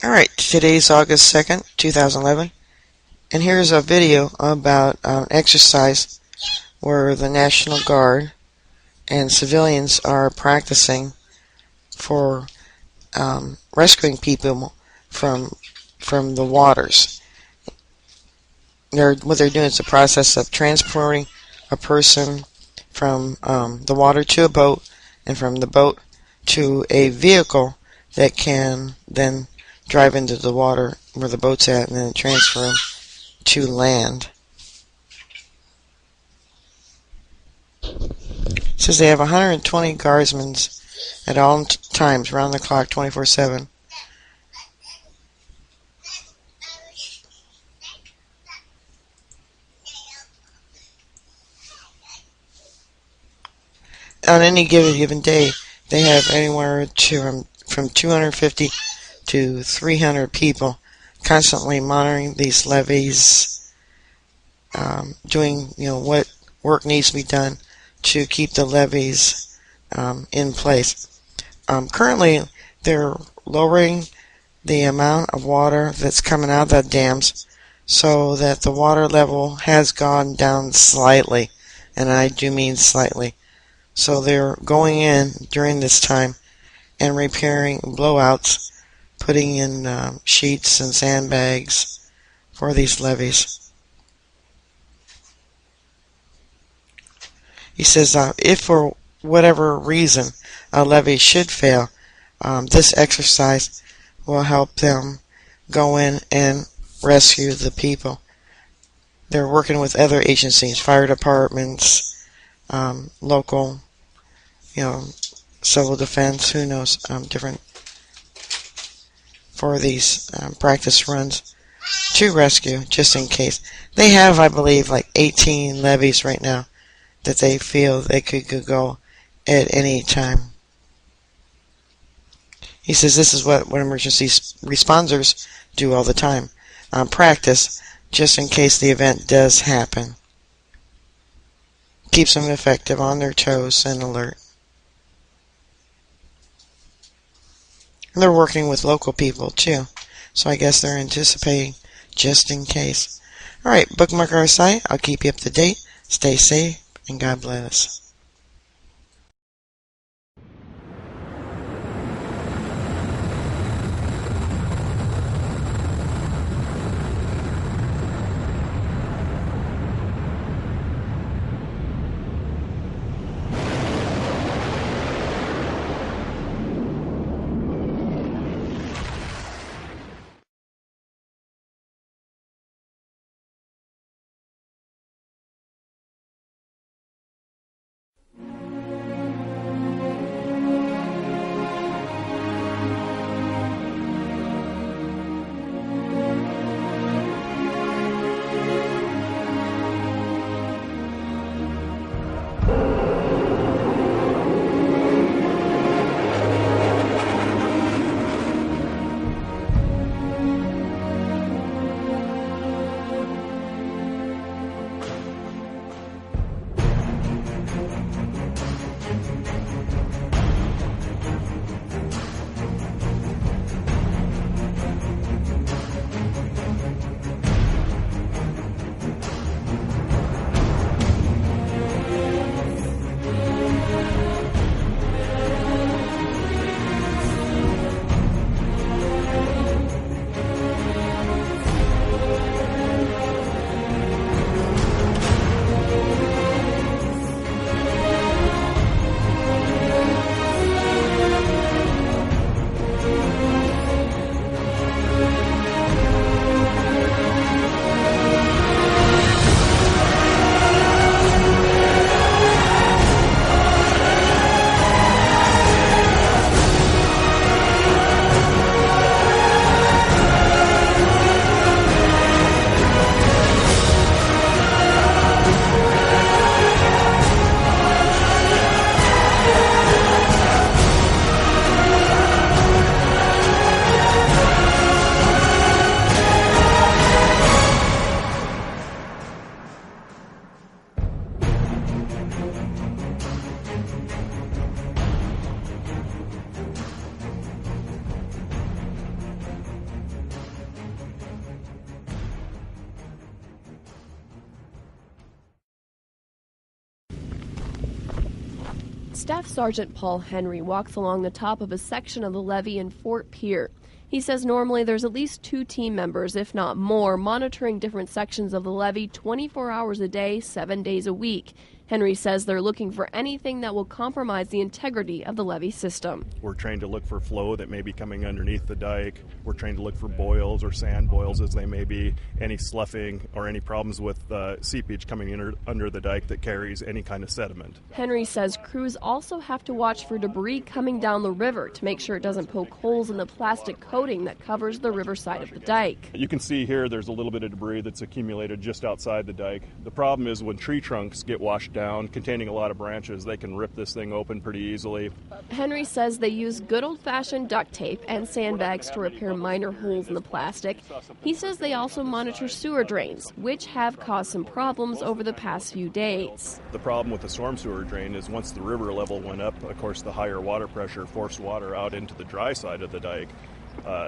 Alright, today's August 2nd, 2011, and here's a video about an exercise where the National Guard and civilians are practicing for rescuing people from the waters. What they're doing is the process of transporting a person from the water to a boat, and from the boat to a vehicle that can then drive into the water where the boat's at and then transfer them to land. It says they have 120 guardsmen at all times, round the clock, 24/7. On any given day, they have anywhere to from 250 to 300 people constantly monitoring these levees, doing what work needs to be done to keep the levees in place. Currently, they're lowering the amount of water that's coming out of the dams so that the water level has gone down slightly, and I do mean slightly. So they're going in during this time and repairing blowouts, putting in sheets and sandbags for these levees. He says if for whatever reason a levee should fail, this exercise will help them go in and rescue the people. They're working with other agencies, fire departments, local, civil defense, who knows, different, for these practice runs to rescue, just in case. They have, I believe, like 18 levees right now that they feel they could go at any time. He says this is what emergency responders do all the time. Practice, just in case the event does happen. Keeps them effective, on their toes, and alert. And they're working with local people too, so I guess they're anticipating just in case. Alright, bookmark our site. I'll keep you up to date. Stay safe, and God bless. Staff Sergeant Paul Henry walks along the top of a section of the levee in Fort Pierre. He says normally there's at least 2 team members, if not more, monitoring different sections of the levee 24 hours a day, 7 days a week. Henry says they're looking for anything that will compromise the integrity of the levee system. We're trained to look for flow that may be coming underneath the dike. We're trained to look for boils or sand boils as they may be, any sloughing or any problems with seepage coming in under the dike that carries any kind of sediment. Henry says crews also have to watch for debris coming down the river to make sure it doesn't poke holes in the plastic coating that covers the riverside of the dike. You can see here there's a little bit of debris that's accumulated just outside the dike. The problem is when tree trunks get washed down containing a lot of branches, they can rip this thing open pretty easily. Henry says they use good old-fashioned duct tape and sandbags to repair minor holes in the plastic. He says they also monitor sewer drains, which have caused some problems over the past few days. The problem with the storm sewer drain is once the river level went up, of course the higher water pressure forced water out into the dry side of the dike.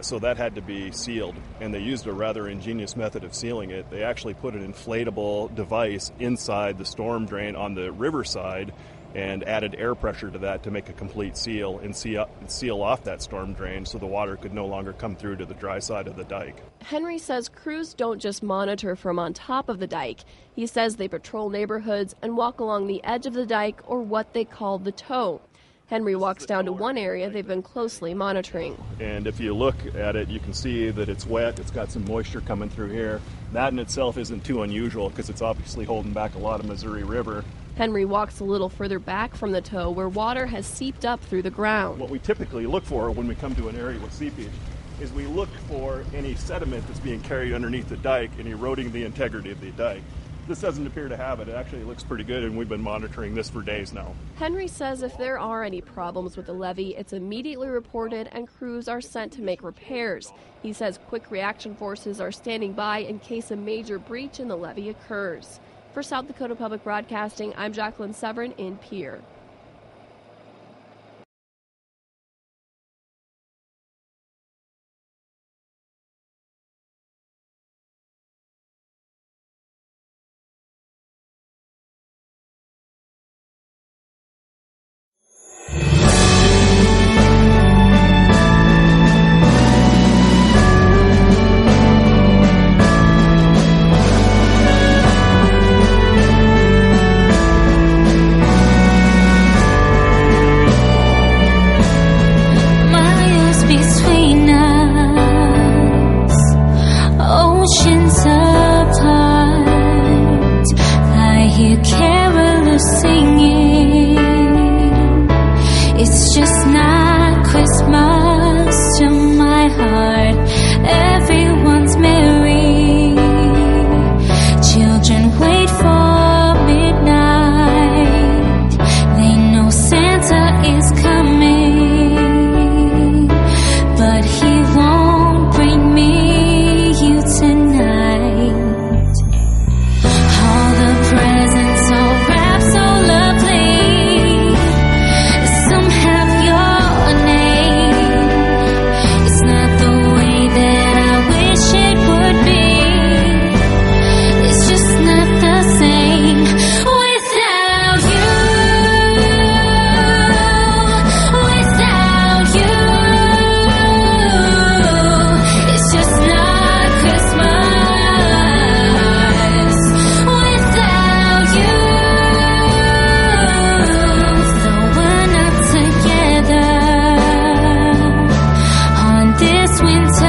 So that had to be sealed, and they used a rather ingenious method of sealing it. They actually put an inflatable device inside the storm drain on the riverside and added air pressure to that to make a complete seal and seal off that storm drain so the water could no longer come through to the dry side of the dike. Henry says crews don't just monitor from on top of the dike. He says they patrol neighborhoods and walk along the edge of the dike, or what they call the toe. Henry walks down to one area they've been closely monitoring. And if you look at it, you can see that it's wet. It's got some moisture coming through here. That in itself isn't too unusual because it's obviously holding back a lot of Missouri River. Henry walks a little further back from the toe where water has seeped up through the ground. What we typically look for when we come to an area with seepage is we look for any sediment that's being carried underneath the dike and eroding the integrity of the dike. This doesn't appear to have it. It actually looks pretty good, and we've been monitoring this for days now. Henry says if there are any problems with the levee, it's immediately reported and crews are sent to make repairs. He says quick reaction forces are standing by in case a major breach in the levee occurs. For South Dakota Public Broadcasting, I'm Jacqueline Severin in Pierre. It's just not Christmas to my heart. Everyone's merry. Children wait for midnight. They know Santa is coming, but he won't bring me you tonight. All the presents all wrapped so lovely. Some have your name. It's not the way that I wish it would be. It's just not the same without you. Without you, it's just not Christmas without you. So we're not together on this winter